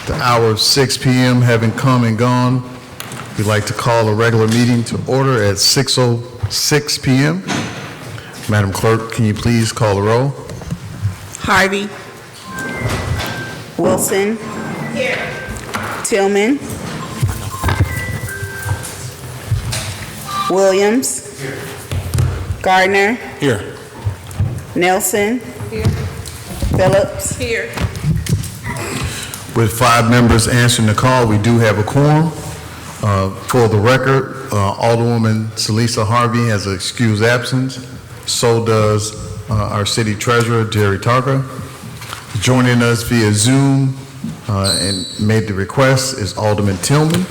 The hour of 6 p.m. having come and gone, we'd like to call a regular meeting to order at 6:06 p.m. Madam Clerk, can you please call the roll? Harvey. Wilson. Here. Tillman. Williams. Here. Gardner. Here. Nelson. Here. Phillips. Here. With 5 members answering the call, we do have a quorum. For the record, Alderwoman Celisa Harvey has an excused absence. So does our city treasurer, Jerry Tarker. Joining us via Zoom and made the request is Alderman Tillman.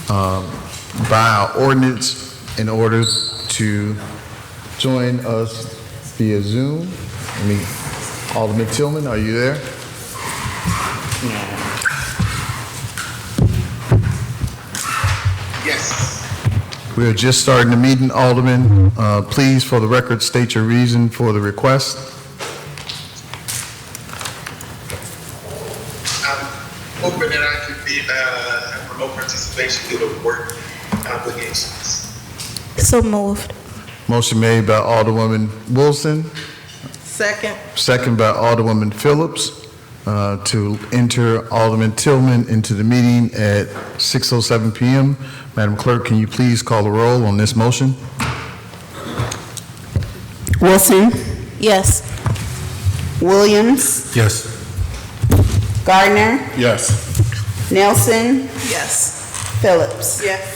By our ordinance, in order to join us via Zoom, Alderman Tillman, are you there? Yes. We are just starting the meeting, Alderman. Please, for the record, state your reason for the request. I'm hoping that I could be remote participation due to work obligations. So moved. Motion made by Alderwoman Wilson, Second. second by Alderwoman Phillips, to enter Alderman Tillman into the meeting at 6:07 p.m. Madam Clerk, can you please call the roll on this motion? Wilson. Yes. Williams. Yes. Gardner. Yes. Nelson. Yes. Phillips. Yes.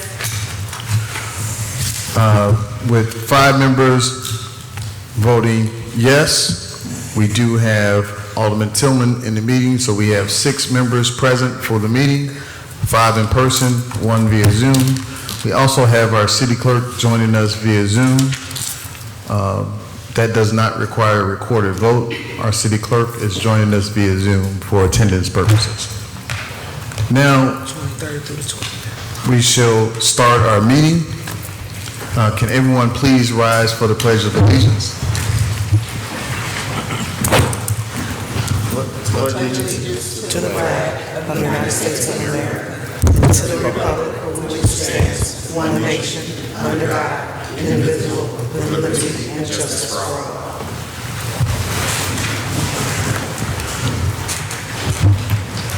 With 5 members voting yes, we do have Alderman Tillman in the meeting, so we have 6 members present for the meeting, 5 in person, 1 via Zoom. We also have our city clerk joining us via Zoom. That does not require a recorded vote. Our city clerk is joining us via Zoom for attendance purposes. Now, we shall start our meeting. Can everyone please rise for the Pledge of Allegiance? To the flag of the United States of America, and to the republic for which it stands, one nation, under God, indivisible, with liberty and justice for all.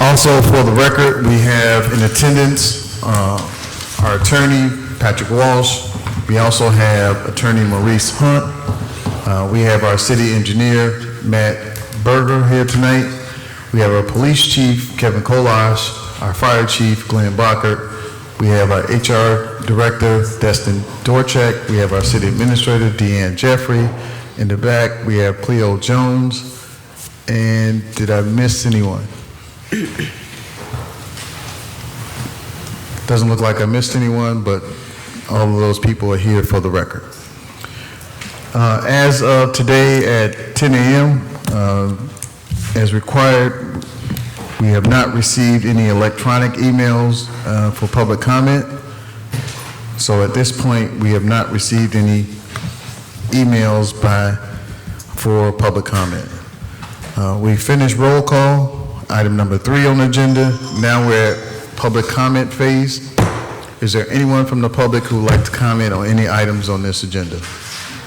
Also, for the record, we have in attendance our attorney, Patrick Walsh. We also have attorney Maurice Hunt. We have our city engineer, Matt Berger, here tonight. We have our police chief, Kevin Kolash, our fire chief, Glenn Brockert. We have our HR director, Destin Dorchek. We have our city administrator, Deanne Jeffrey. In the back, we have Cleo Jones. And did I miss anyone? Doesn't look like I missed anyone, but all of those people are here for the record. As of today at 10 a.m., as required, we have not received any electronic emails for public comment. So at this point, we have not received any emails for public comment. We finished roll call, item number 3 on the agenda. Now we're at public comment phase. Is there anyone from the public who would like to comment on any items on this agenda?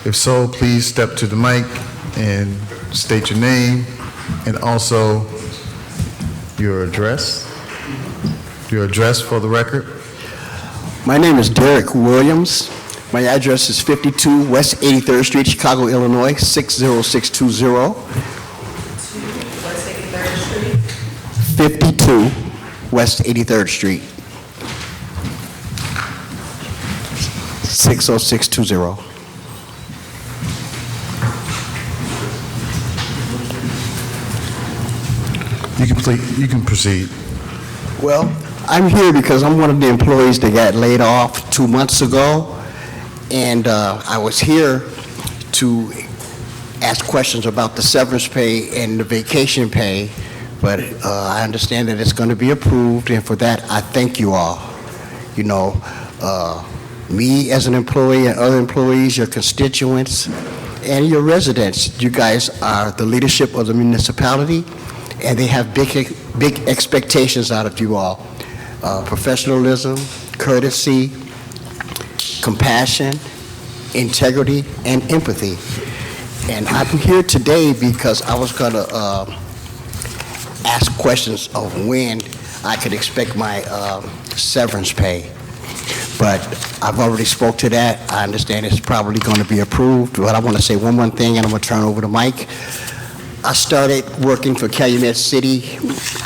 If so, please step to the mic and state your name and also your address. Your address for the record. My name is Derek Williams. My address is 52 West 83rd Street, Chicago, Illinois, 60620. 52 West 83rd Street, 60620. You can proceed. Well, I'm here because I'm one of the employees that got laid off 2 months ago, and I was here to ask questions about the severance pay and the vacation pay, but I understand that it's going to be approved, and for that, I thank you all. You know, me as an employee and other employees, your constituents, and your residents, you guys are the leadership of the municipality, and they have big expectations out of you all. Professionalism, courtesy, compassion, integrity, and empathy. And I'm here today because I was going to ask questions of when I could expect my severance pay. But I've already spoke to that. I understand it's probably going to be approved, but I want to say one more thing, and I'm going to turn over the mic. I started working for Calumet City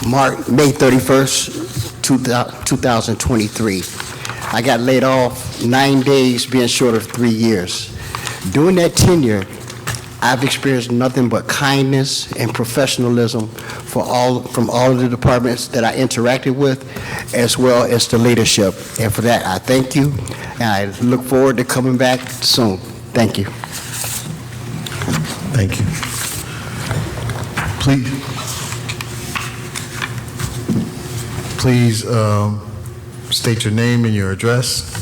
May 31st, 2023. I got laid off 9 days, being short of 3 years. During that tenure, I've experienced nothing but kindness and professionalism from all of the departments that I interacted with, as well as the leadership. And for that, I thank you, and I look forward to coming back soon. Thank you. Thank you. Please state your name and your address.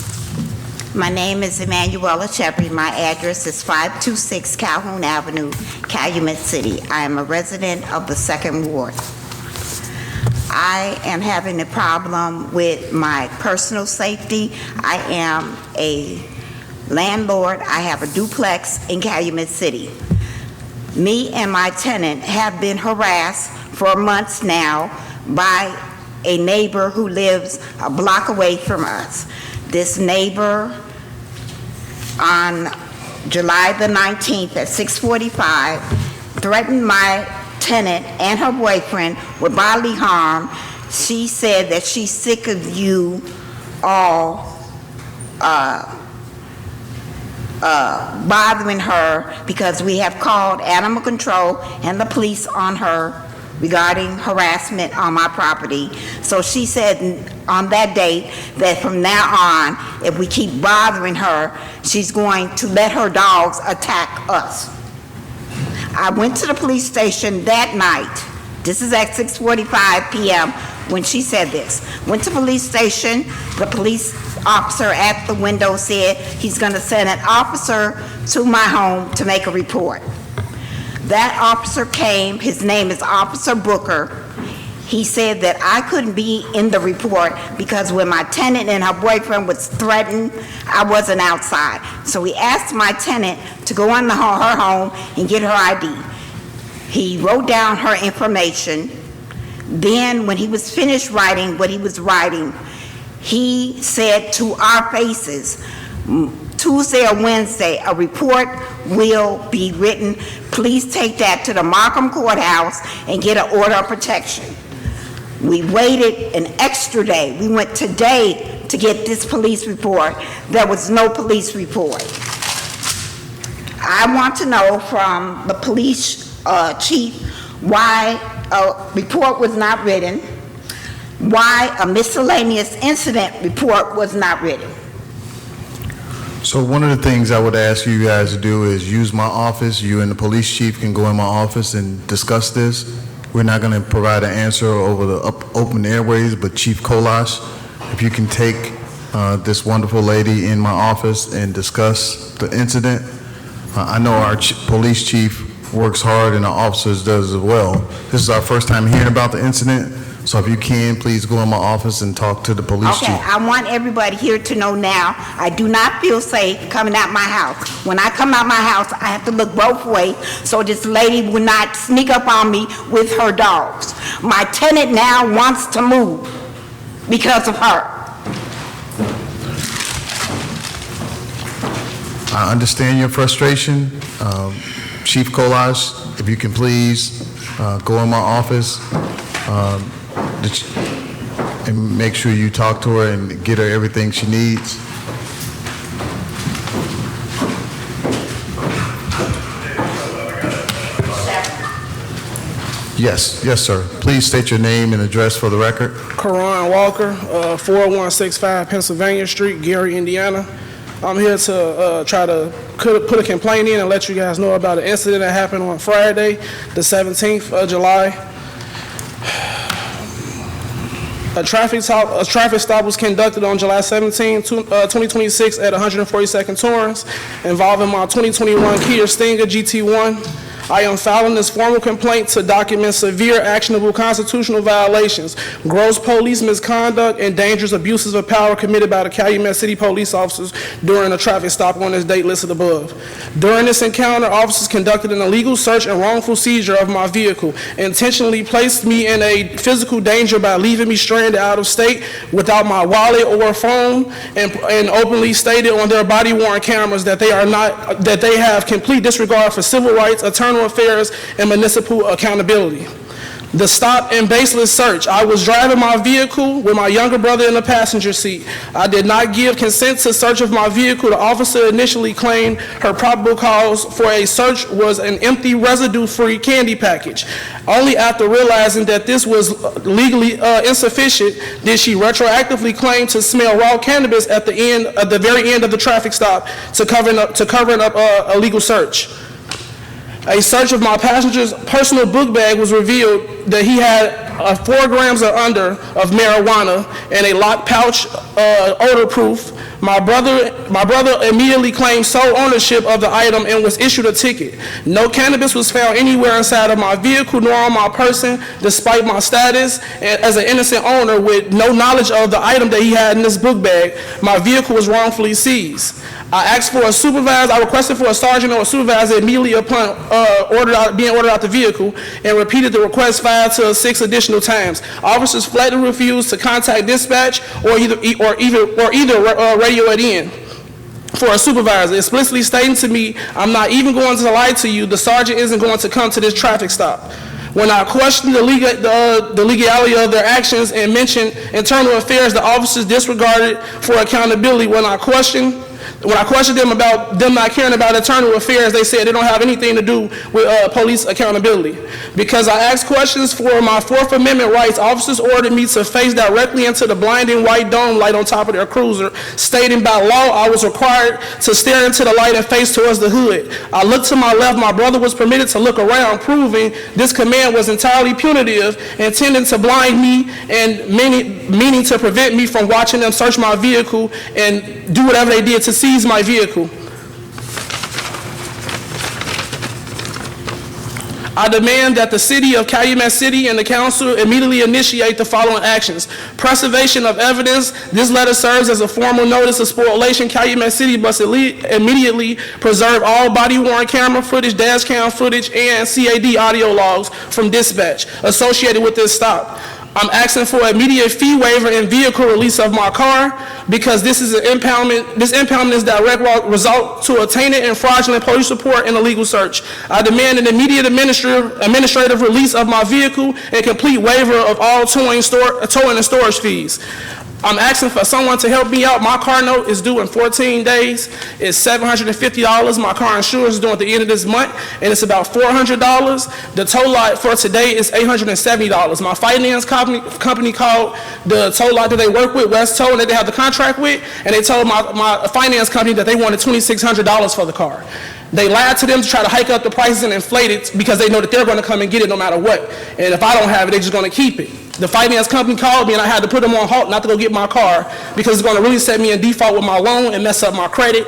My name is Emanuela Shepard. My address is 526 Calhoun Avenue, Calumet City. I am a resident of the 2nd Ward. I am having a problem with my personal safety. I am a landlord. I have a duplex in Calumet City. Me and my tenant have been harassed for months now by a neighbor who lives a block away from us. This neighbor, on July the 19th at 6:45, threatened my tenant and her boyfriend with bodily harm. She said that she's sick of you all bothering her because we have called animal control and the police on her regarding harassment on my property. So she said on that date that from now on, if we keep bothering her, she's going to let her dogs attack us. I went to the police station that night. This is at 6:45 p.m. when she said this. Went to police station. The police officer at the window said he's going to send an officer to my home to make a report. That officer came. His name is Officer Booker. He said that I couldn't be in the report because when my tenant and her boyfriend was threatened, I wasn't outside. So he asked my tenant to go on her home and get her ID. He wrote down her information. Then when he was finished writing what he was writing, he said to our faces, Tuesday or Wednesday, a report will be written. Please take that to the Markham Courthouse and get an order of protection. We waited an extra day. We went today to get this police report. There was no police report. I want to know from the police chief why a report was not written, why a miscellaneous incident report was not written. So one of the things I would ask you guys to do is use my office. You and the police chief can go in my office and discuss this. We're not going to provide an answer over the open airways, but Chief Kolash, if you can take this wonderful lady in my office and discuss the incident. I know our police chief works hard and our officers does as well. This is our first time hearing about the incident, so if you can, please go in my office and talk to the police chief. Okay, I want everybody here to know now, I do not feel safe coming out my house. When I come out my house, I have to look both ways so this lady will not sneak up on me with her dogs. My tenant now wants to move because of her. I understand your frustration. Chief Kolash, if you can please go in my office and make sure you talk to her and get her everything she needs. Yes, sir. Please state your name and address for the record. Karan Walker, 4165 Pennsylvania Street, Gary, Indiana. I'm here to try to put a complaint in and let you guys know about an incident that happened on Friday, the 17th of July. A traffic stop was conducted on July 17, 2026 at 142nd Torrance involving my 2021 Kia Stinger GT1. I am filing this formal complaint to document severe actionable constitutional violations, gross police misconduct, and dangerous abuses of power committed by the Calumet City police officers during a traffic stop on this date listed above. During this encounter, officers conducted an illegal search and wrongful seizure of my vehicle, intentionally placed me in a physical danger by leaving me stranded out of state without my wallet or phone, and openly stated on their body-worn cameras that they have complete disregard for civil rights, internal affairs, and municipal accountability. The stop and baseless search. I was driving my vehicle with my younger brother in the passenger seat. I did not give consent to search of my vehicle. The officer initially claimed her probable cause for a search was an empty residue-free candy package. Only after realizing that this was legally insufficient did she retroactively claim to smell raw cannabis at the very end of the traffic stop to covering up a legal search. A search of my passenger's personal book bag was revealed that he had 4 grams or under of marijuana and a locked pouch, odor-proof. My brother immediately claimed sole ownership of the item and was issued a ticket. No cannabis was found anywhere inside of my vehicle nor on my person, despite my status as an innocent owner with no knowledge of the item that he had in this book bag. My vehicle was wrongfully seized. I asked for a supervisor. I requested for a sergeant or a supervisor immediately upon being ordered out the vehicle, and repeated the request 5 to 6 additional times. Officers flatly refused to contact dispatch or either radio it in for a supervisor, explicitly stating to me, "I'm not even going to lie to you. The sergeant isn't going to come to this traffic stop." When I questioned the legality of their actions and mentioned internal affairs, the officers disregarded for accountability. When I questioned them about them not caring about internal affairs, they said they don't have anything to do with police accountability. Because I asked questions for my Fourth Amendment rights, officers ordered me to face directly into the blinding white dome light on top of their cruiser, stating by law I was required to stare into the light and face towards the hood. I looked to my left. My brother was permitted to look around, proving this command was entirely punitive, intending to blind me and meaning to prevent me from watching them search my vehicle and do whatever they did to seize my vehicle. I demand that the city of Calumet City and the council immediately initiate the following actions. Preservation of evidence. This letter serves as a formal notice of spoliation. Calumet City must immediately preserve all body-worn camera footage, dash cam footage, and CAD audio logs from dispatch associated with this stop. I'm asking for immediate fee waiver and vehicle release of my car because this is an impoundment. This impoundment is direct result to a tainted and fraudulent police report and a legal search. I demand an immediate administrative release of my vehicle and complete waiver of all towing and storage fees. I'm asking for someone to help me out. My car note is due in 14 days. It's $750. My car insurance is due at the end of this month, and it's about $400. The tow lot for today is $870. My finance company called the tow lot that they work with, West Tow, and that they have the contract with, and they told my finance company that they wanted $2,600 for the car. They lied to them to try to hike up the prices and inflate it because they know that they're going to come and get it no matter what. And if I don't have it, they're just going to keep it. The finance company called me and I had to put them on halt not to go get my car because it's going to really set me in default with my loan and mess up my credit.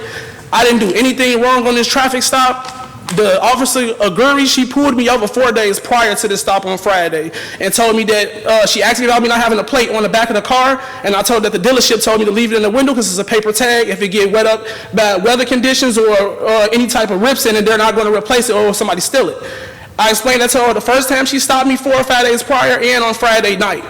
I didn't do anything wrong on this traffic stop. The officer, Aguri, she pulled me over 4 days prior to this stop on Friday and told me that she asked me about me not having a plate on the back of the car, and I told that the dealership told me to leave it in the window because it's a paper tag. If it get wet up by weather conditions or any type of rips in it, they're not going to replace it or somebody steal it. I explained that to her the first time she stopped me 4 or 5 days prior and on Friday night.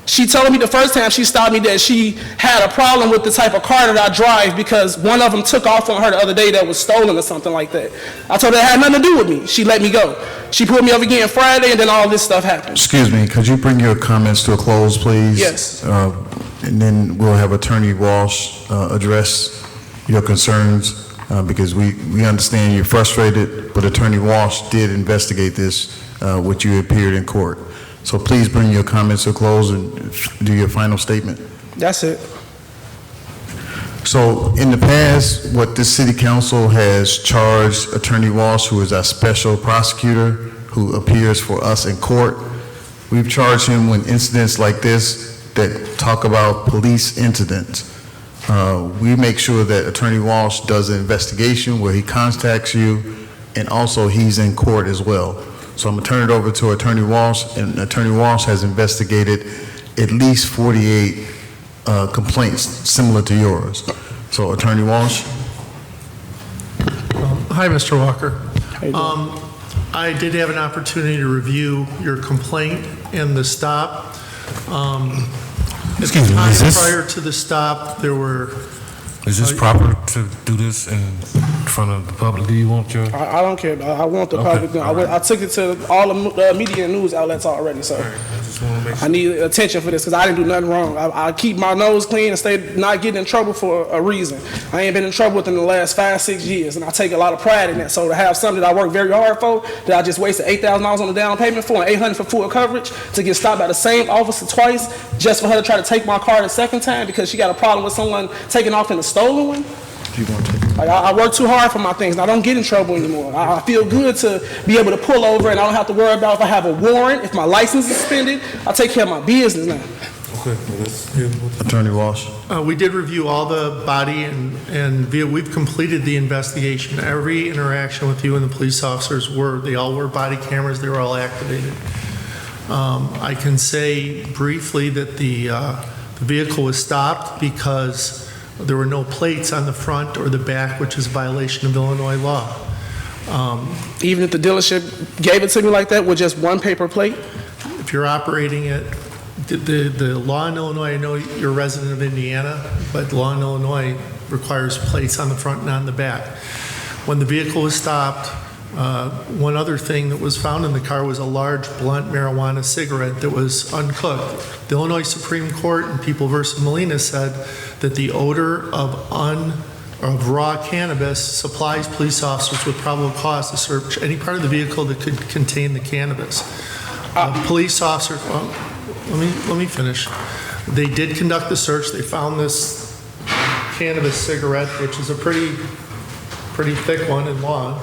She told me the first time she stopped me that she had a problem with the type of car that I drive because one of them took off on her the other day that was stolen or something like that. I told her it had nothing to do with me. She let me go. She pulled me over again Friday, and then all this stuff happened. Excuse me, could you bring your comments to a close, please? Yes. And then we'll have Attorney Walsh address your concerns because we understand you're frustrated, but Attorney Walsh did investigate this, which you appeared in court. So please bring your comments to a close and do your final statement. That's it. So in the past, what this city council has charged Attorney Walsh, who is our special prosecutor, who appears for us in court, we've charged him when incidents like this that talk about police incidents. We make sure that Attorney Walsh does an investigation where he contacts you and also he's in court as well. So I'm going to turn it over to Attorney Walsh, and Attorney Walsh has investigated at least 48 complaints similar to yours. So Attorney Walsh? Hi, Mr. Walker. How you doing? I did have an opportunity to review your complaint and the stop. Excuse me, At is the time this- prior to the stop, there were, Is this proper to do this in front of the public? Do you want your? I don't care. I want the Okay, public. all right. I took it to all the media and news outlets already, so. I just want to make I need attention for this because I didn't do nothing wrong. I keep my nose clean and stay not getting in trouble for a reason. I ain't been in trouble within the last 5-6 years, and I take a lot of pride in that. So to have something that I work very hard for, that I just wasted $8,000 on the down payment for and $800 for full coverage, to get stopped by the same officer twice just for her to try to take my car the second time because she got a problem with someone taking off in a stolen one. Like, I work too hard for my things, and I don't get in trouble anymore. I feel good to be able to pull over, and I don't have to worry about if I have a warrant, if my license is suspended. I take care of my business now. Okay, well, let's hear what Attorney Walsh? we did review all the body and we've completed the investigation. Every interaction with you and the police officers they all were body cameras, they were all activated. I can say briefly that the vehicle was stopped because there were no plates on the front or the back, which is a violation of Illinois law. Even if the dealership gave it to me like that with just one paper plate, If you're operating it, the law in Illinois, I know you're a resident of Indiana, but the law in Illinois requires plates on the front and on the back. When the vehicle was stopped, one other thing that was found in the car was a large blunt marijuana cigarette that was uncooked. The Illinois Supreme Court in People v. Molina said that the odor of raw cannabis supplies police officers with probable cause to search any part of the vehicle that could contain the cannabis. Police officers, well, let me finish. They did conduct the search. They found this cannabis cigarette, which is a pretty thick one and long.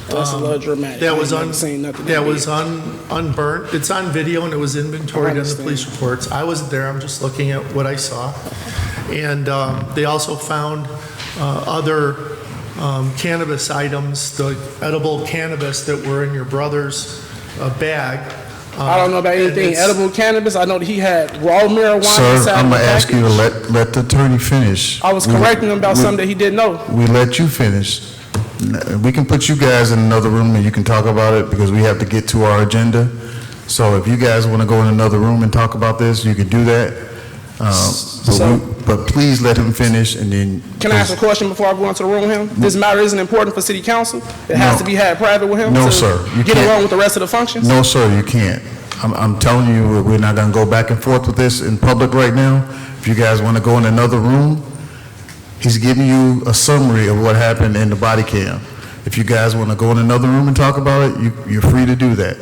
that's a little dramatic. That was I ain't seen nothing that big. was unburnt. It's on video and it was inventoried in the police reports. I wasn't there. I'm just looking at what I saw. And they also found other cannabis items, the edible cannabis that were in your brother's bag. I don't know about anything edible cannabis. I know that he had raw marijuana Sir, inside I'm the going to ask you to package. let the attorney finish. I was correcting him about something that he didn't know. We let you finish. We can put you guys in another room and you can talk about it because we have to get to our agenda. So if you guys want to go in another room and talk about this, you can do that. But please let him finish and then. Can I ask a question before I go into the room with him? This matter isn't important for city council? It has No. to be had private with him? No, to sir. You Get can't. along with the rest of the functions? No, sir, you can't. I'm telling you, we're not going to go back and forth with this in public right now. If you guys want to go in another room, he's giving you a summary of what happened in the body cam. If you guys want to go in another room and talk about it, you're free to do that.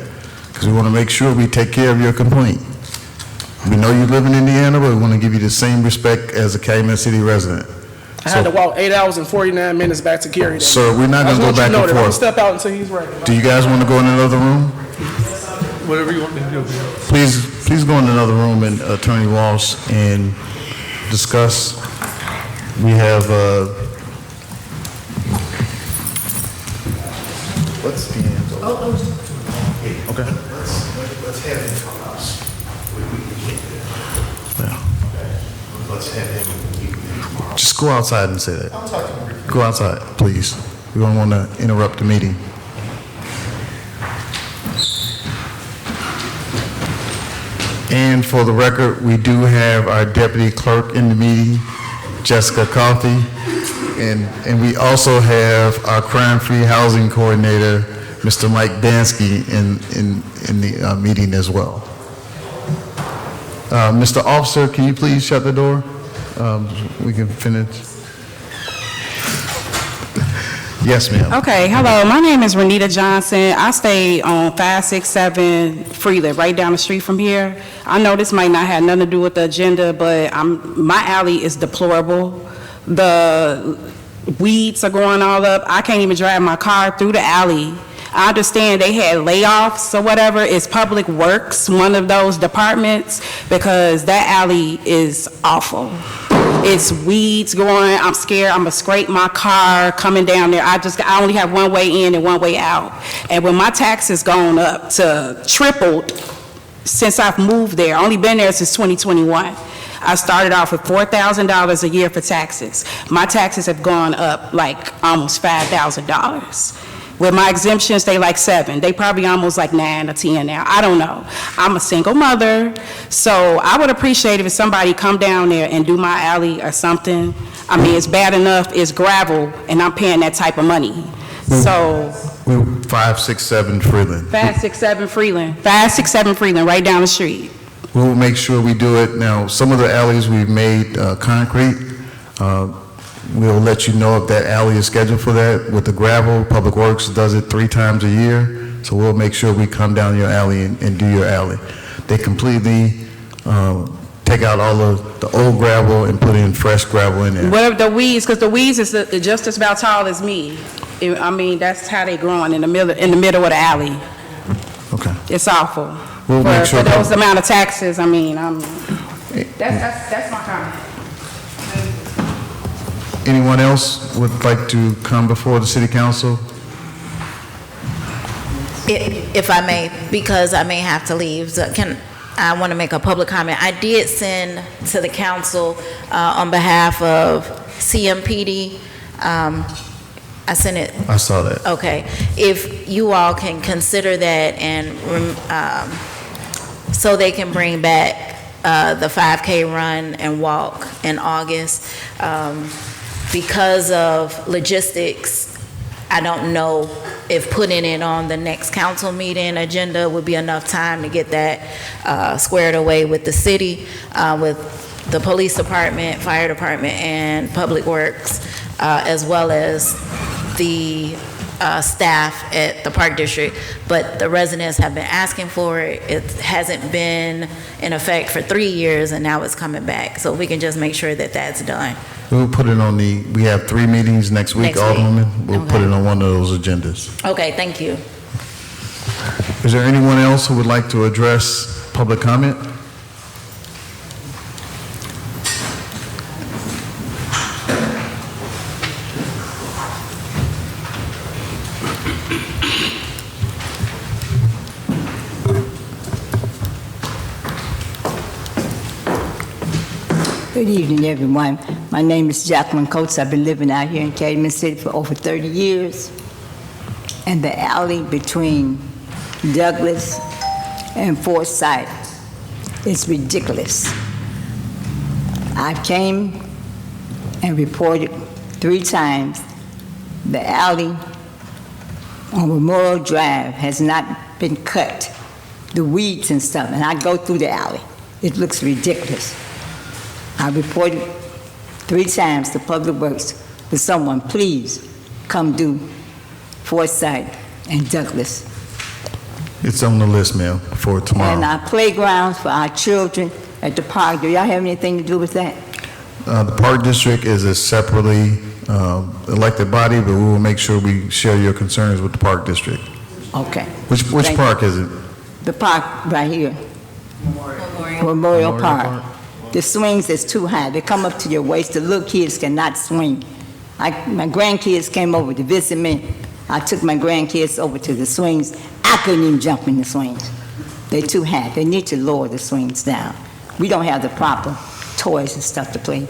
Because we want to make sure we take care of your complaint. We know you live in Indiana, but we want to give you the same respect as a Calumet City resident. I had to walk 8 hours and 49 minutes back to Gary. Sir, we're not I going just to go want you back to know and that. I'm gonna forth. step out until he's ready. Do you guys want to go in another room? Whatever you want me to do. Please go in another room and Attorney Walsh and discuss. We have, what's the end? Okay. Let's have him come out. We can't do that. Let's have him meet with him tomorrow. Just go outside and say that. Go outside, please. We don't want to interrupt the meeting. And for the record, we do have our deputy clerk in the meeting, Jessica Coffey. And we also have our crime-free housing coordinator, Mr. Mike Dansky, in the meeting as well. Mr. Officer, can you please shut the door? We can finish. Yes, ma'am. Okay, hello, my name is Renita Johnson. I stay on 567 Freely, right down the street from here. I know this might not have nothing to do with the agenda, but my alley is deplorable. The weeds are going all up. I can't even drive my car through the alley. I understand they had layoffs or whatever. Is Public Works one of those departments? Because that alley is awful. It's weeds growing. I'm scared. I'm gonna scrape my car coming down there. I only have one way in and one way out. And when my taxes gone up to tripled since I've moved there, only been there since 2021. I started off with $4,000 a year for taxes. My taxes have gone up like almost $5,000. With my exemptions, they like 7. They probably almost like 9 or 10 now. I don't know. I'm a single mother, so I would appreciate if somebody come down there and do my alley or something. I mean, it's bad enough, it's gravel, and I'm paying that type of money. So, 567 Freeland. 567 Freeland. 567 Freeland, right down the street. We'll make sure we do it. Now, some of the alleys we've made concrete. We'll let you know if that alley is scheduled for that. With the gravel, Public Works does it 3 times a year, so we'll make sure we come down your alley and do your alley. They completely take out all of the old gravel and put in fresh gravel in there. What the weeds, because the weeds is just as about tall as me. I mean, that's how they growing in the middle of the alley. Okay. It's awful. We'll make sure for those amount of taxes, I mean, that's my comment. Anyone else would like to come before the city council? If I may, because I may have to leave, so I want to make a public comment. I did send to the council on behalf of CMPD. I sent it. I saw that. Okay. If you all can consider that and so they can bring back the 5K run and walk in August. Because of logistics, I don't know if putting it on the next council meeting agenda would be enough time to get that squared away with the city, with the police department, fire department, and Public Works, as well as the staff at the Park District. But the residents have been asking for it. It hasn't been in effect for 3 years, and now it's coming back. So we can just make sure that that's done. We'll put it on we have 3 meetings next week, Alderwoman. We'll put it on one of those agendas. Okay, thank you. Is there anyone else who would like to address public comment? Good evening, everyone. My name is Jacqueline Coates. I've been living out here in Calumet City for over 30 years. And the alley between Douglas and Forsyth is ridiculous. I came and reported 3 times the alley on Memorial Drive has not been cut, the weeds and stuff, and I go through the alley. It looks ridiculous. I reported 3 times to Public Works. Will someone please come do Forsyth and Douglas? It's on the list, ma'am, for tomorrow. And our playgrounds for our children at the park, do y'all have anything to do with that? The Park District is a separately elected body, but we will make sure we share your concerns with the Park District. Okay. Which park is it? The park right here. Memorial Park. The swings is too high. They come up to your waist. The little kids cannot swing. My grandkids came over to visit me. I took my grandkids over to the swings. I couldn't even jump in the swings. They're too high. They need to lower the swings down. We don't have the proper toys and stuff to play.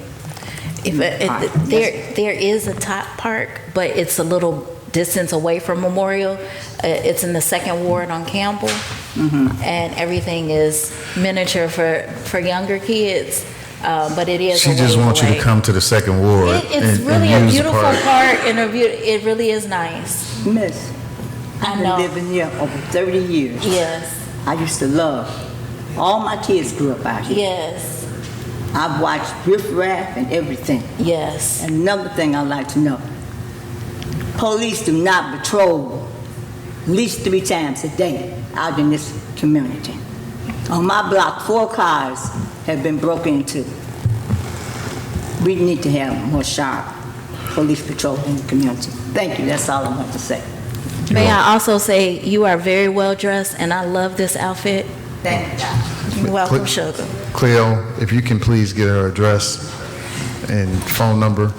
There is a top park, but it's a little distance away from Memorial. It's in the 2nd Ward on Campbell, and everything is miniature for younger kids, but it is. She just wants you to come to the 2nd Ward. It's really a beautiful park, and it really is nice. Miss, I've been living here over 30 years. Yes. I used to love. All my kids grew up out here. Yes. I've watched Riff Raff and everything. Yes. And another thing I'd like to know. Police do not patrol at least 3 times a day out in this community. On my block, 4 cars have been broken into. We need to have more sharp police patrol in the community. Thank you, that's all I want to say. May I also say, you are very well dressed, and I love this outfit. Thank you, Doc. You're welcome, sugar. Cleo, if you can please get her address and phone number.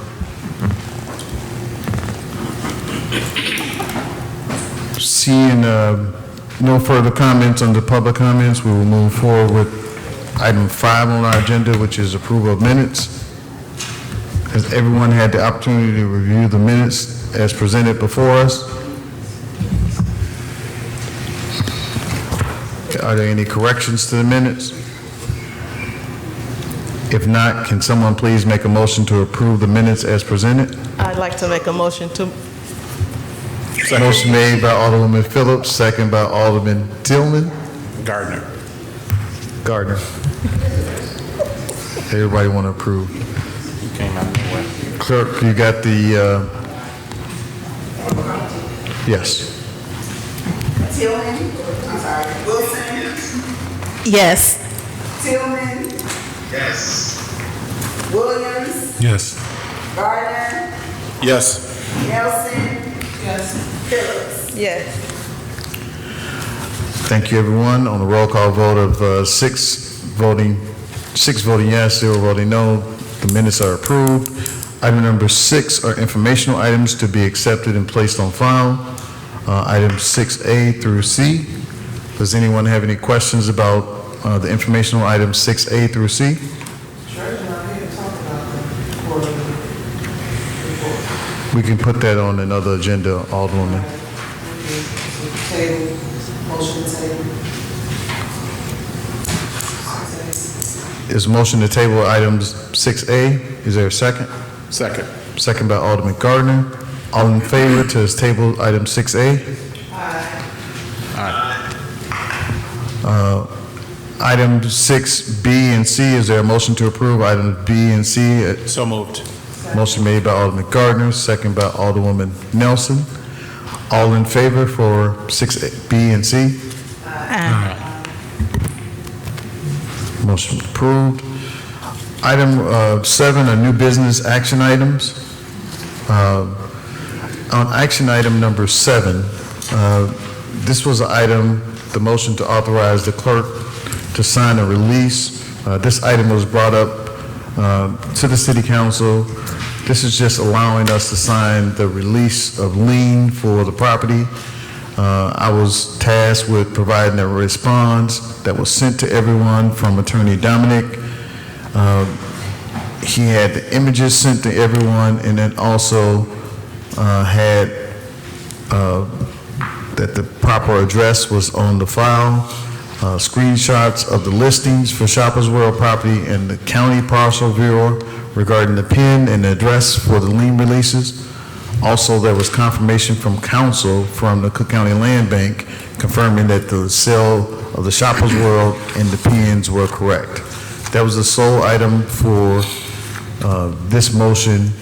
Seeing no further comments on the public comments, we will move forward with item 5 on our agenda, which is approval of minutes. Has everyone had the opportunity to review the minutes as presented before us? Are there any corrections to the minutes? If not, can someone please make a motion to approve the minutes as presented? I'd like to make a motion to. Motion made by Alderwoman Phillips, second by Alderman Tillman. Gardner. Everybody want to approve? You came out of nowhere. Clerk, you got the, yes. Tillman, I'm sorry, Wilson, Yes. Tillman, Yes. Williams, Yes. Gardner, Yes. Nelson. Yes. Phillips. Yes. Thank you, everyone. On the roll call vote of 6 voting yes, 0 voting no, the minutes are approved. Item number 6 are informational items to be accepted and placed on file. Items 6A through C. Does anyone have any questions about the informational items 6A through C? We can put that on another agenda, Alderwoman. Table, motion to table. Is a motion to table items 6A? Is there a second? Second. Second by Alderman Gardner. All in favor to table item 6A? Item 6B and C, is there a motion to approve items B and C? So moved. Motion made by Alderman Gardner, second by Alderwoman Nelson. All in favor for 6B and C? Motion approved. Item 7 are new business action items. On action item number 7, this was an item, the motion to authorize the clerk to sign a release. This item was brought up to the city council. This is just allowing us to sign the release of lien for the property. I was tasked with providing a response that was sent to everyone from Attorney Dominic. He had the images sent to everyone, and then also had that the proper address was on the file, screenshots of the listings for Shoppers World property and the county parcel bureau regarding the PIN and the address for the lien releases. Also, there was confirmation from council from the Cook County Land Bank confirming that the sale of the Shoppers World and the PINs were correct. That was the sole item for this motion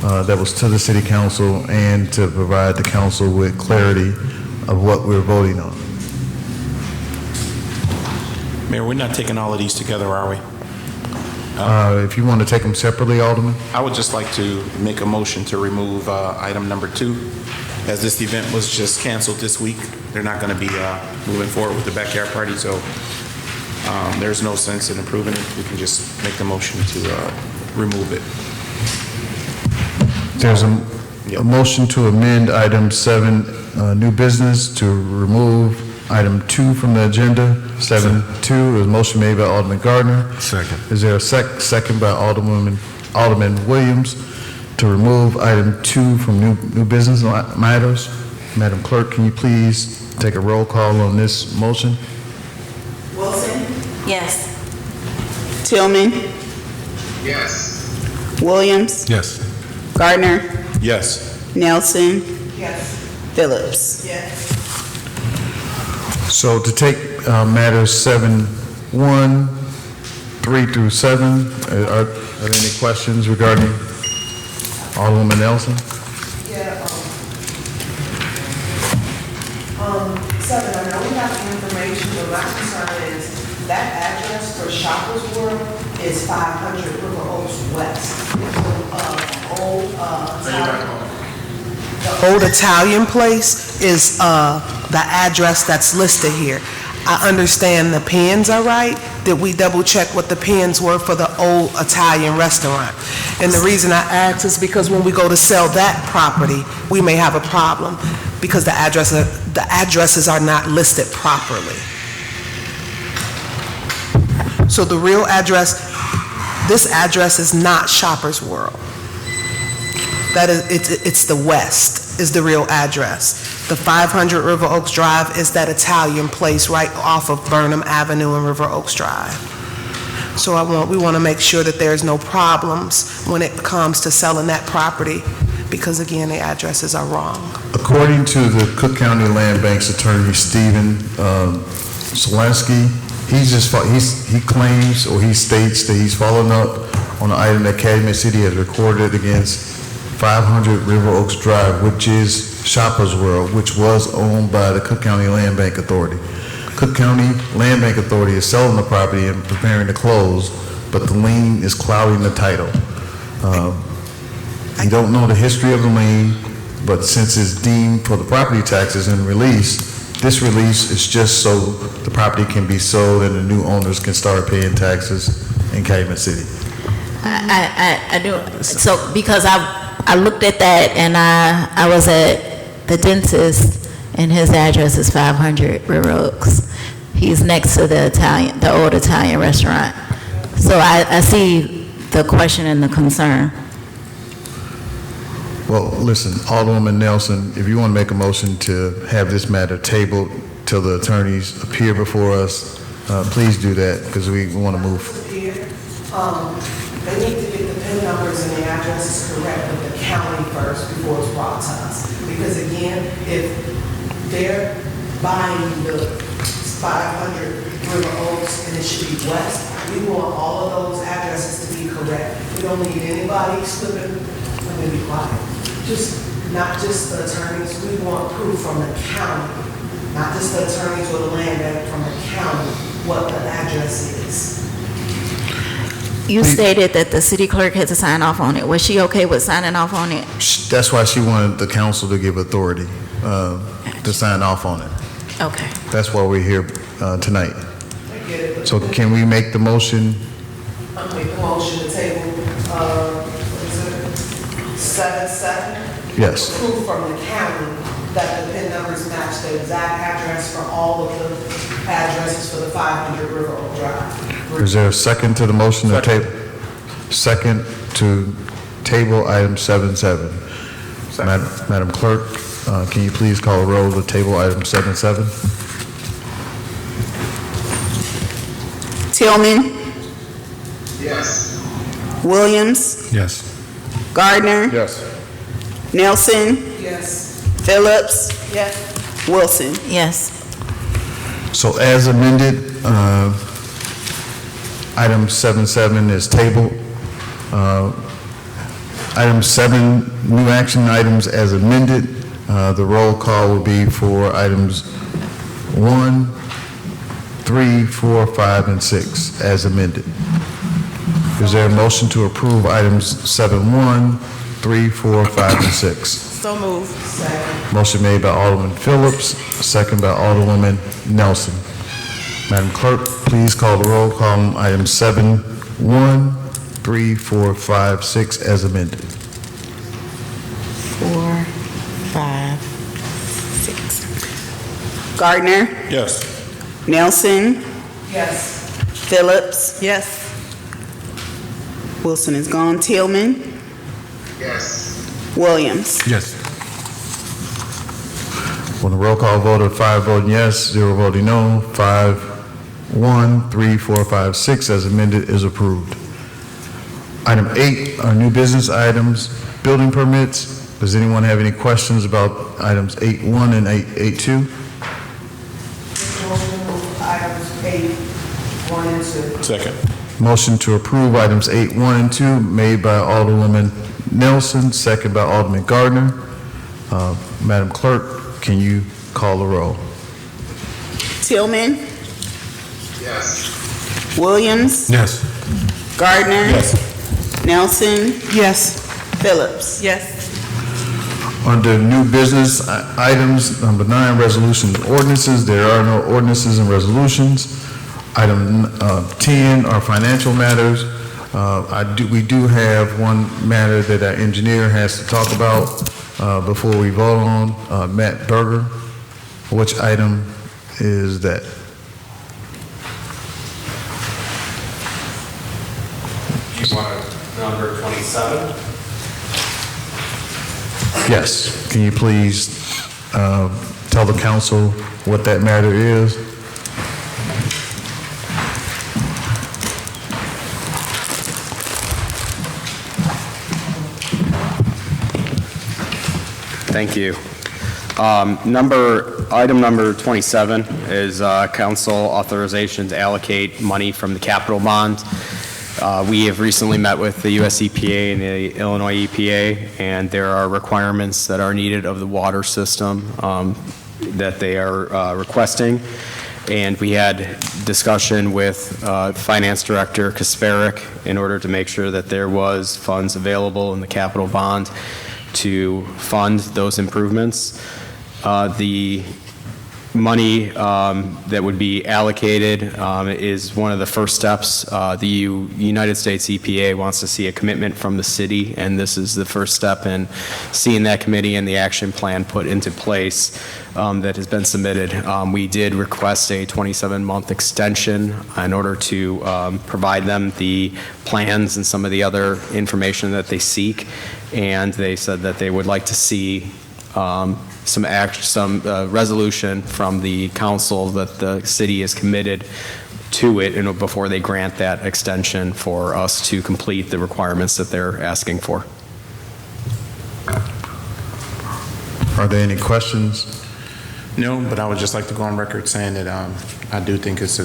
that was to the city council and to provide the council with clarity of what we're voting on. Mayor, we're not taking all of these together, are we? If you want to take them separately, Alderman? I would just like to make a motion to remove item number 2. As this event was just canceled this week, they're not going to be moving forward with the backyard party, so there's no sense in approving it. We can just make the motion to remove it. There's a motion to amend item 7, new business, to remove item 2 from the agenda. 7.2 is a motion made by Alderman Gardner. Second. Is there a second by Alderman Williams to remove item 2 from new business matters? Madam Clerk, can you please take a roll call on this motion? Wilson, Yes. Tillman, Yes. Williams, Yes. Gardner, Yes. Nelson, Yes. Phillips. Yes. So to take matters 7.1, 3 through 7, are there any questions regarding Alderwoman Nelson? Yeah, 7, I know we have the information, but my concern is that address for Shoppers World is 500 River Oaks West. The old Italian place is the address that's listed here. I understand the pins are right. Did we double check what the pins were for the old Italian restaurant? And the reason I ask is because when we go to sell that property, we may have a problem because the addresses are not listed properly. So the real address, this address is not Shoppers World. That is, it's the west is the real address. The 500 River Oaks Drive is that Italian place right off of Burnham Avenue and River Oaks Drive. So we want to make sure that there's no problems when it comes to selling that property, because again, the addresses are wrong. According to the Cook County Land Bank's attorney, Stephen Solansky, he claims, or he states that he's following up on an item that Calumet City has recorded against 500 River Oaks Drive, which is Shoppers World, which was owned by the Cook County Land Bank Authority. Cook County Land Bank Authority is selling the property and preparing to close, but the lien is clouding the title. You don't know the history of the lien, but since it's deemed for the property taxes and release, this release is just so the property can be sold and the new owners can start paying taxes in Calumet City. I do, so because I looked at that and I was at the dentist and his address is 500 River Oaks. He's next to the old Italian restaurant. So I see the question and the concern. Well, listen, Alderwoman Nelson, if you want to make a motion to have this matter tabled till the attorneys appear before us, please do that, because we want to move. They need to get the PIN numbers and the addresses correct with the county first before it's brought to us. Because again, if they're buying the 500 River Oaks and it should be west, we want all of those addresses to be correct. We don't need anybody slipping, let me be quiet. Not just the attorneys, we want proof from the county, not just the attorneys or the land bank, from the county, what the address is. You stated that the city clerk had to sign off on it. Was she okay with signing off on it? That's why she wanted the council to give authority to sign off on it. Okay. That's why we're here tonight. So can we make the motion? I'll make the motion to table, what is it, 7-7? Yes. Proof from the county that the PIN numbers match the exact address for all of the addresses for the 500 River Oak Drive. Is there a second to the motion to table? Second to table item 7-7. Madam Clerk, can you please call a roll to table item 7-7? Tillman, Yes. Williams, Yes. Gardner, Yes. Nelson, Yes. Phillips, Yes. Wilson. Yes. So as amended, item 7-7 is tabled. Item 7, new action items as amended. The roll call will be for items 1, 3, 4, 5, and 6 as amended. Is there a motion to approve items 7-1, 3, 4, 5, and 6? So moved. Motion made by Alderman Phillips, second by Alderwoman Nelson. Madam Clerk, please call the roll. Call on items 7-1, 3, 4, 5, 6 as amended. 4, 5, 6. Gardner, Yes. Nelson, Yes. Phillips, Yes. Wilson is gone. Tillman, Yes. Williams. Yes. On the roll call vote of 5 voting yes, 0 voting no, 5, 1, 3, 4, 5, 6 as amended is approved. Item 8 are new business items, building permits. Does anyone have any questions about items 8-1 and 8-2? Motion to move items 8, 1, and 2. Second. Motion to approve items 8-1 and 2 made by Alderwoman Nelson, second by Alderman Gardner. Madam Clerk, can you call the roll? Tillman, Yes. Williams, Yes. Gardner, Yes. Nelson, Yes. Phillips. Yes. Under new business items, number 9, resolutions and ordinances. There are no ordinances and resolutions. Item 10 are financial matters. We do have one matter that our engineer has to talk about before we vote on. Matt Berger, which item is that? You want number 27? Yes. Can you please tell the council what that matter is? Thank you. Item number 27 is council authorization to allocate money from the capital bond. We have recently met with the US EPA and the Illinois EPA, and there are requirements that are needed of the water system that they are requesting. And we had discussion with Finance Director Kasparik in order to make sure that there was funds available in the capital bond to fund those improvements. The money that would be allocated is one of the first steps. The United States EPA wants to see a commitment from the city, and this is the first step in seeing that committee and the action plan put into place that has been submitted. We did request a 27-month extension in order to provide them the plans and some of the other information that they seek, and they said that they would like to see some resolution from the council that the city is committed to it before they grant that extension for us to complete the requirements that they're asking for. Are there any questions? No, but I would just like to go on record saying that I do think it's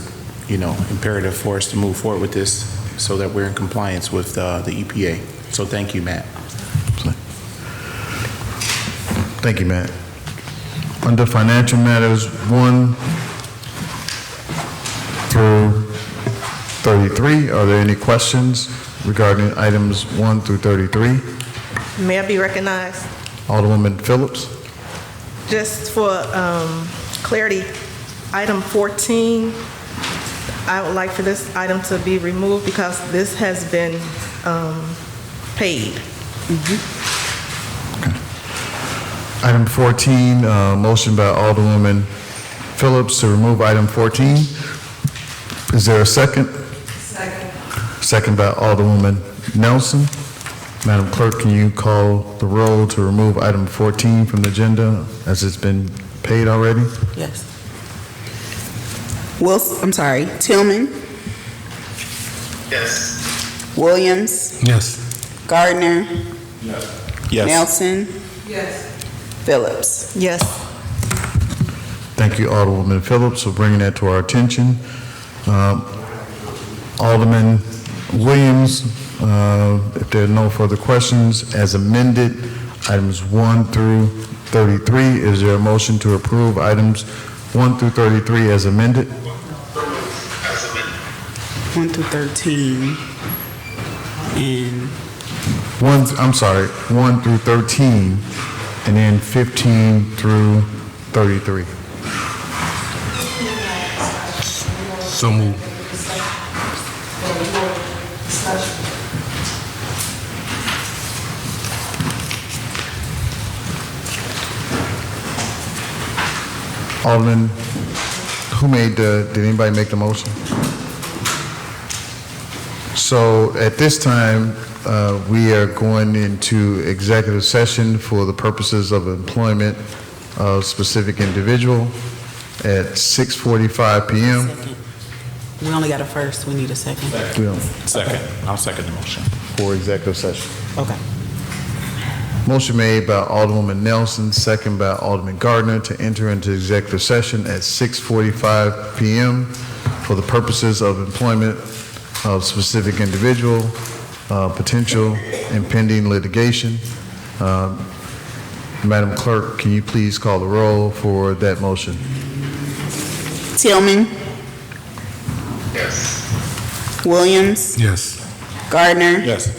imperative for us to move forward with this so that we're in compliance with the EPA. So thank you, Matt. Thank you, Matt. Under financial matters 1 through 33, are there any questions regarding items 1 through 33? May I be recognized? Alderwoman Phillips? Just for clarity, item 14, I would like for this item to be removed because this has been paid. Item 14, motion by Alderwoman Phillips to remove item 14. Is there a second? Second. Second by Alderwoman Nelson. Madam Clerk, can you call the roll to remove item 14 from the agenda as it's been paid already? Yes. Tillman, Yes. Williams, Yes. Gardner, Yes. Nelson, Yes. Phillips. Yes. Thank you, Alderwoman Phillips, for bringing that to our attention. Alderman Williams, if there are no further questions, as amended, items 1 through 33, is there a motion to approve items 1 through 33 as amended? 1 through 13. And 1 through 13, and then 15 through 33. So moved. Alderman, did anybody make the motion? So at this time, we are going into executive session for the purposes of employment of specific individual at 6:45 p.m. we only got a first, we need a second. Second. I'll second the motion. For executive session. Okay. Motion made by Alderwoman Nelson, second by Alderman Gardner to enter into executive session at 6:45 p.m. for the purposes of employment of specific individual, potential impending litigation. Madam Clerk, can you please call the roll for that motion? Tillman, Yes. Williams, Yes. Gardner, Yes.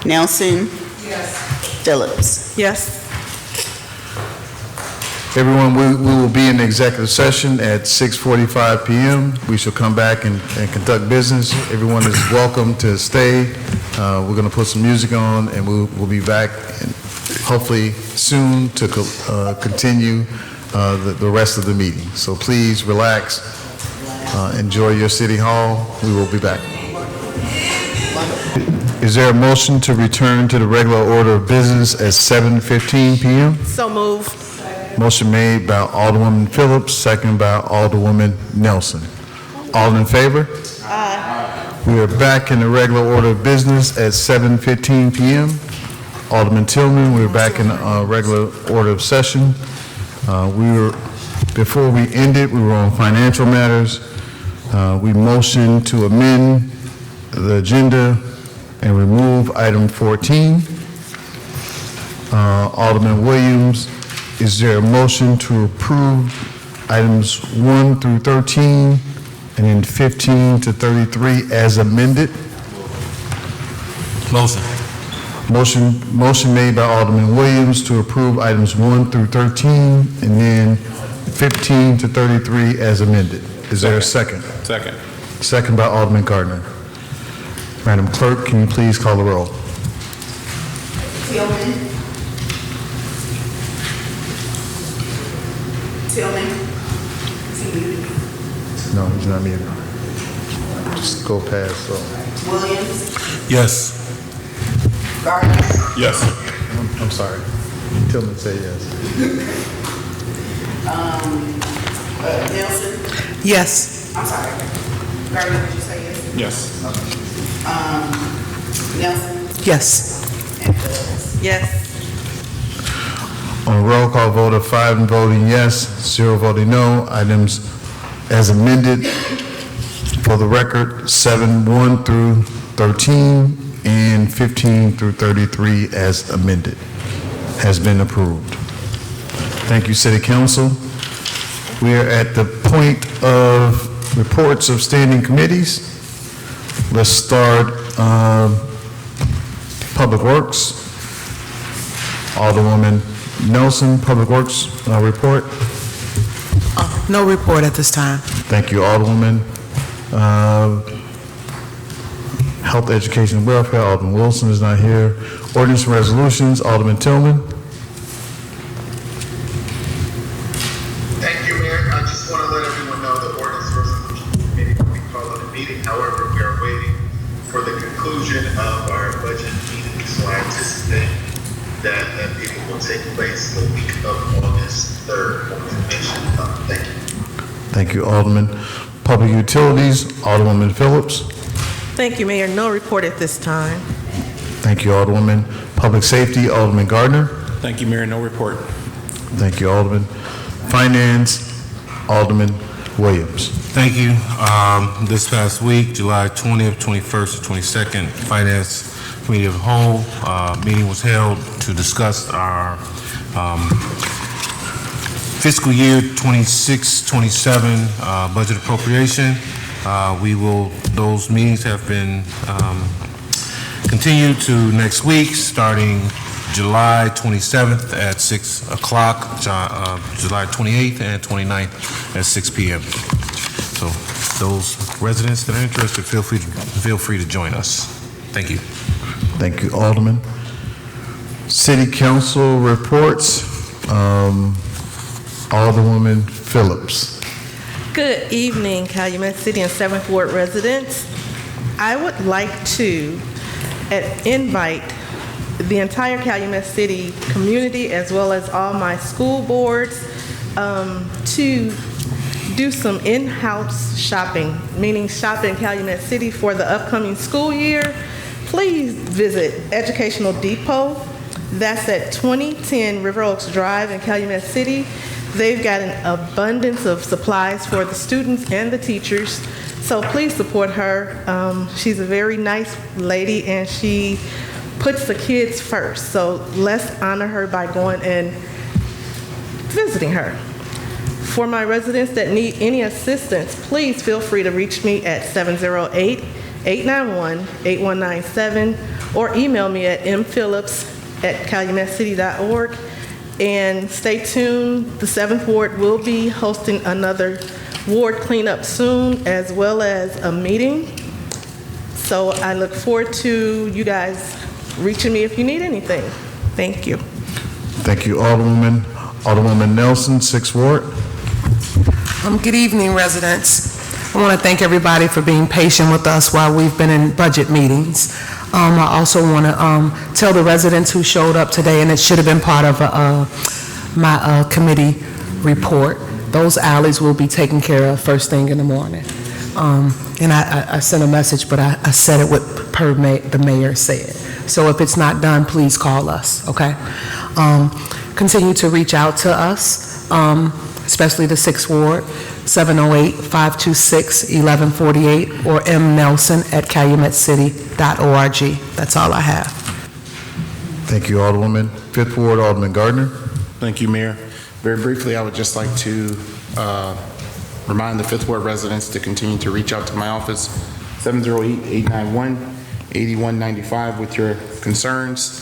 Nelson, Yes. Phillips. Yes. Everyone, we will be in the executive session at 6:45 PM. We shall come back and conduct business. Everyone is welcome to stay. We're going to put some music on, and we'll be back hopefully soon to continue the rest of the meeting. So please relax, enjoy your city hall. We will be back. Is there a motion to return to the regular order of business at 7:15 PM? So move. Motion made by Alderwoman Phillips, second by Alderwoman Nelson. All in favor? Aye. We are back in the regular order of business at 7:15 PM. Alderman Tillman, we're back in the regular order of session. Before we ended, we were on financial matters. We motioned to amend the agenda and remove item 14. Alderman Williams, is there a motion to approve items 1 through 13 and then 15 to 33 as amended? Motion. Motion made by Alderman Williams to approve items 1 through 13 and then 15 to 33 as amended. Is there a second? Second. Second by Alderman Gardner. Madam Clerk, can you please call the roll? Tillman. No, he's not muted. Just go past, so. Williams. Yes. Gardner. Yes. I'm sorry. Tillman say yes. Nelson. Yes. I'm sorry. Gardner, did you say yes? Yes. Nelson. Yes. And Phillips. Yes. On a roll call vote of 5 voting yes, 0 voting no, items as amended, for the record, 7:1 through 13 and 15 through 33 as amended, has been approved. Thank you, City Council. We are at the point of reports of standing committees. Let's start Public Works. Alderwoman Nelson, Public Works report. No report at this time. Thank you, Alderwoman. Health, Education, and Welfare, Alderman Wilson is not here. Ordinance and Resolutions, Alderman Tillman. Thank you, Mayor. I just want to let everyone know the Ordinance and Resolution Committee will be calling a meeting. However, we are waiting for the conclusion of our budget meeting, so I anticipate that meeting will take place the week of August 3rd for information. Thank you. Thank you, Alderman. Public Utilities, Alderwoman Phillips. Thank you, Mayor. No report at this time. Thank you, Alderwoman. Public Safety, Alderman Gardner. Thank you, Mayor. No report. Thank you, Alderman. Finance, Alderman Williams. Thank you. This past week, July 20th, 21st, and 22nd, Finance Committee of the Whole meeting was held to discuss our fiscal year 26-27 budget appropriation. Those meetings have been continued to next week, starting July 27th at 6 o'clock, July 28th and 29th at 6 p.m. So those residents that are interested, feel free to join us. Thank you. Thank you, Alderman. City Council reports, Alderwoman Phillips. Good evening, Calumet City and 7th Ward residents. I would like to invite the entire Calumet City community, as well as all my school boards, to do some in-house shopping, meaning shop in Calumet City for the upcoming school year. Please visit Educational Depot. That's at 2010 River Oaks Drive in Calumet City. They've got an abundance of supplies for the students and the teachers, so please support her. She's a very nice lady, and she puts the kids first, so let's honor her by going and visiting her. For my residents that need any assistance, please feel free to reach me at 708-891-8197 or email me at mphillips@calumetcity.org. And stay tuned, the 7th Ward will be hosting another ward cleanup soon, as well as a meeting. So I look forward to you guys reaching me if you need anything. Thank you. Thank you, Alderwoman. Alderwoman Nelson, 6th Ward. Good evening, residents. I want to thank everybody for being patient with us while we've been in budget meetings. I also want to tell the residents who showed up today, and it should have been part of my committee report, those alleys will be taken care of first thing in the morning. And I sent a message, but I said it what the mayor said. So if it's not done, please call us, okay? Continue to reach out to us, especially the 6th Ward, 708-526-1148, or mnelson@calumetscity.org. That's all I have. Thank you, Alderwoman. 5th Ward, Alderman Gardner. Thank you, Mayor. Very briefly, I would just like to remind the 5th Ward residents to continue to reach out to my office, 708-891-8195, with your concerns.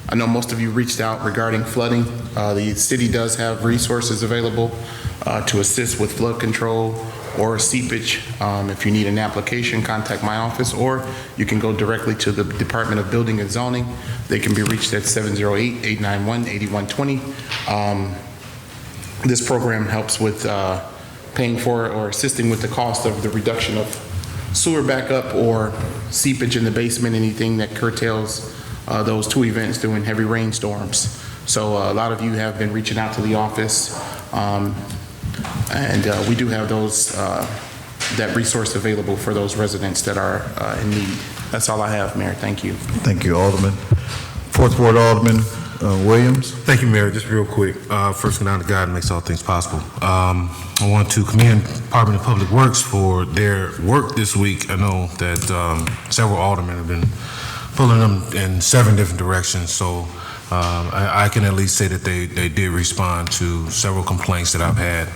I know most of you reached out regarding flooding. The city does have resources available to assist with flood control or seepage. If you need an application, contact my office, or you can go directly to the Department of Building and Zoning. They can be reached at 708-891-8120. This program helps with paying for or assisting with the cost of the reduction of sewer backup or seepage in the basement, anything that curtails those two events during heavy rainstorms. So a lot of you have been reaching out to the office, and we do have those that resource available for those residents that are in need. That's all I have, Mayor. Thank you. Thank you, Alderman. 4th Ward, Alderman Williams. Thank you, Mayor. Just real quick, first and down to God makes all things possible. I want to commend Department of Public Works for their work this week. I know that several aldermen have been pulling them in 7 different directions, so I can at least say that they did respond to several complaints that I've had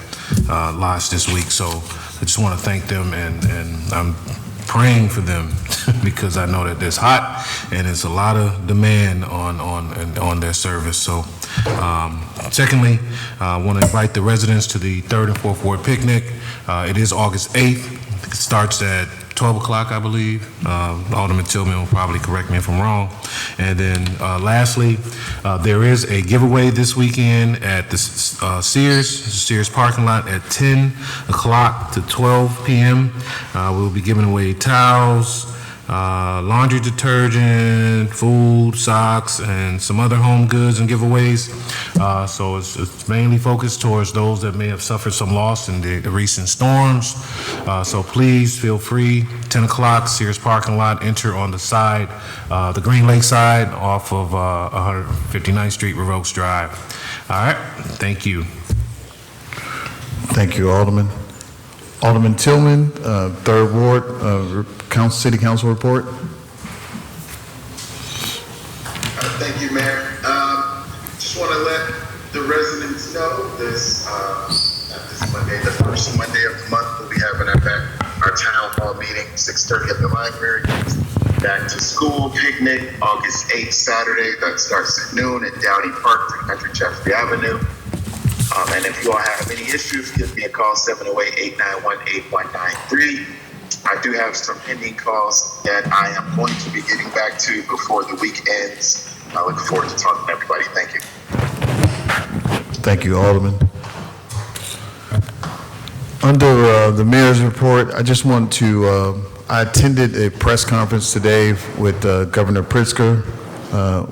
lodged this week. So I just want to thank them, and I'm praying for them because I know that it's hot and it's a lot of demand on their service. So secondly, I want to invite the residents to the 3rd and 4th Ward picnic. It is August 8th. It starts at 12 o'clock, I believe. Alderman Tillman will probably correct me if I'm wrong. And then lastly, there is a giveaway this weekend at the Sears parking lot at 10 o'clock to 12 p.m. We'll be giving away towels, laundry detergent, food, socks, and some other home goods and giveaways. So it's mainly focused towards those that may have suffered some loss in the recent storms. So please feel free, 10 o'clock, Sears parking lot, enter on the side, the Green Lake side off of 159th Street, River Oaks Drive. All right, thank you. Thank you, Alderman. Alderman Tillman, 3rd Ward, City Council report. Thank you, Mayor. Just want to let the residents know this Monday, the first Monday of the month, we'll be having our town hall meeting, 6:30 at the library. Back to school picnic, August 8th, Saturday. That starts at noon at Downey Park, 300 Jeffrey Avenue. And if you all have any issues, give me a call, 708-891-8193. I do have some pending calls that I am going to be getting back to before the week ends. I look forward to talking to everybody. Thank you. Thank you, Alderman. Under the mayor's report, I just want to, I attended a press conference today with Governor Pritzker,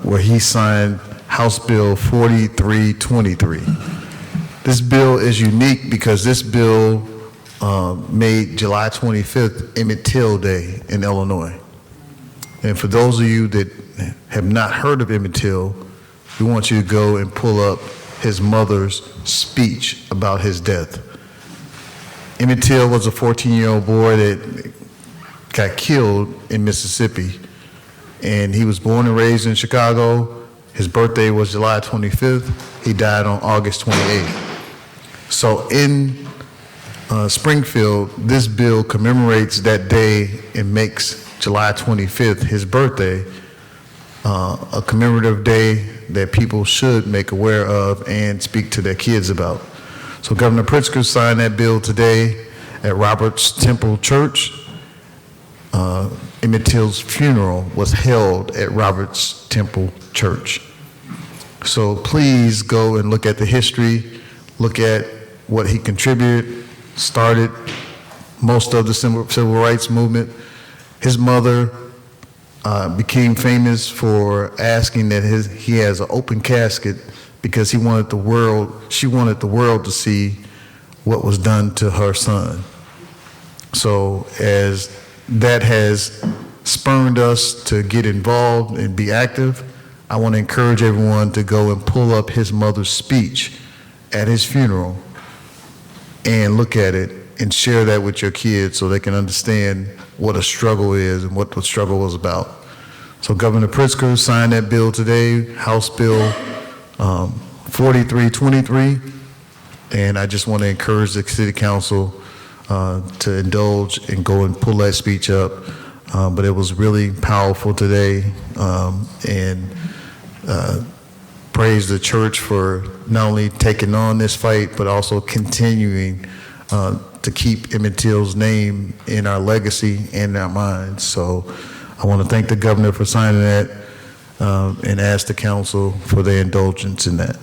where he signed House Bill 4323. This bill is unique because this bill made July 25th Emmett Till Day in Illinois. And for those of you that have not heard of Emmett Till, we want you to go and pull up his mother's speech about his death. Emmett Till was a 14-year-old boy that got killed in Mississippi, and he was born and raised in Chicago. His birthday was July 25th. He died on August 28th. So in Springfield, this bill commemorates that day and makes July 25th, his birthday, a commemorative day that people should make aware of and speak to their kids about. So Governor Pritzker signed that bill today at Roberts Temple Church. Emmett Till's funeral was held at Roberts Temple Church. So please go and look at the history, look at what he contributed, started most of the civil rights movement. His mother became famous for asking that he has an open casket because she wanted the world to see what was done to her son. So as that has spurred us to get involved and be active, I want to encourage everyone to go and pull up his mother's speech at his funeral and look at it and share that with your kids so they can understand what a struggle is and what the struggle was about. So Governor Pritzker signed that bill today, House Bill 4323, and I just want to encourage the City Council to indulge and go and pull that speech up. But it was really powerful today, and praise the church for not only taking on this fight, but also continuing to keep Emmett Till's name in our legacy and in our minds. So I want to thank the governor for signing that and ask the council for their indulgence in that.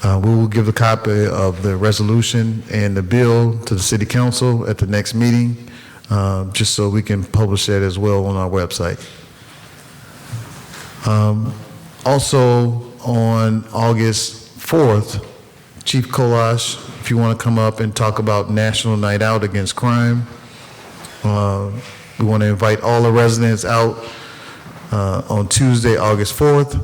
We will give a copy of the resolution and the bill to the city council at the next meeting, just so we can publish that as well on our website. Also, on August 4th, Chief Kolash, if you want to come up and talk about National Night Out Against Crime, we want to invite all the residents out on Tuesday, August 4th.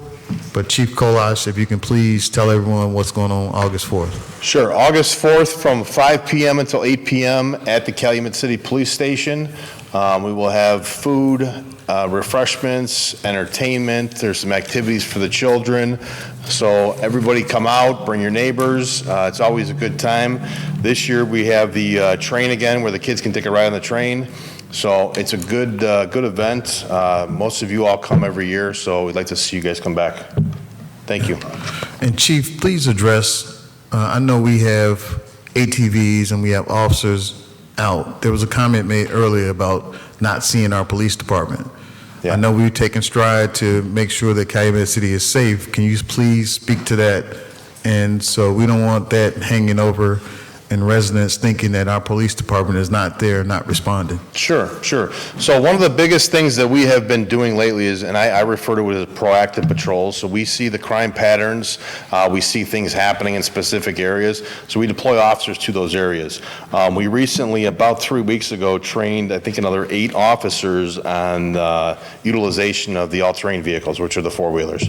But Chief Kolash, if you can please tell everyone what's going on August 4th. Sure. August 4th from 5 p.m. until 8 p.m. at the Calumet City Police Station. We will have food, refreshments, entertainment. There's some activities for the children. So everybody come out, bring your neighbors. It's always a good time. This year we have the train again where the kids can take a ride on the train. So it's a good event. Most of you all come every year, so we'd like to see you guys come back. Thank you. And Chief, please address, I know we have ATVs and we have officers out. There was a comment made earlier about not seeing our police department. Yeah. I know we've taken stride to make sure that Calumet City is safe. Can you please speak to that? And so we don't want that hanging over and residents thinking that our police department is not there, not responding. Sure. So one of the biggest things that we have been doing lately is, and I refer to it as proactive patrols. So we see the crime patterns, we see things happening in specific areas, so we deploy officers to those areas. We recently, about 3 weeks ago, trained, I think, another 8 officers on utilization of the all-terrain vehicles, which are the four-wheelers,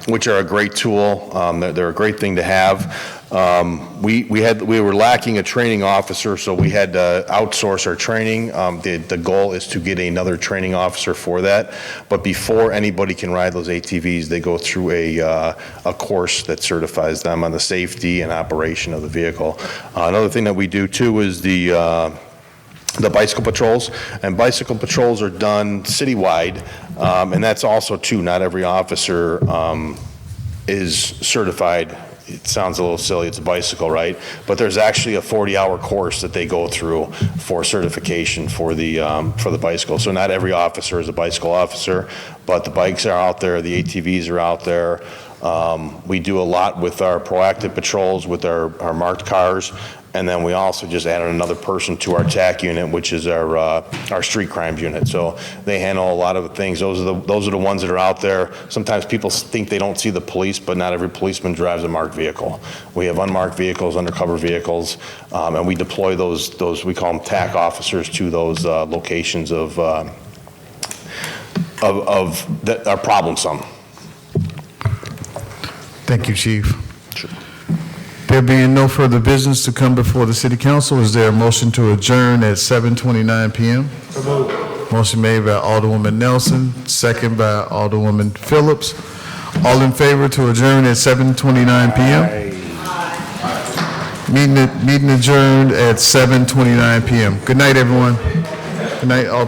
which are a great tool. They're a great thing to have. We were lacking a training officer, so we had to outsource our training. The goal is to get another training officer for that. But before anybody can ride those ATVs, they go through a course that certifies them on the safety and operation of the vehicle. Another thing that we do too is the bicycle patrols, and bicycle patrols are done citywide, and that's also too, not every officer is certified. It sounds a little silly, it's a bicycle, right? But there's actually a 40-hour course that they go through for certification for the bicycle. So not every officer is a bicycle officer, but the bikes are out there, the ATVs are out there. We do a lot with our proactive patrols with our marked cars, and then we also just added another person to our TAC unit, which is our street crimes unit. So they handle a lot of the things. Those are the ones that are out there. Sometimes people think they don't see the police, but not every policeman drives a marked vehicle. We have unmarked vehicles, undercover vehicles, and we deploy those we call them TAC officers to those locations that are problemsome. Thank you, Chief. Sure. There being no further business to come before the City Council, is there a motion to adjourn at 7:29 p.m.? Motion made by Alderwoman Nelson, second by Alderwoman Phillips. All in favor to adjourn at 7:29 p.m.? Meeting adjourned at 7:29 p.m. Good night, everyone. Good night, all.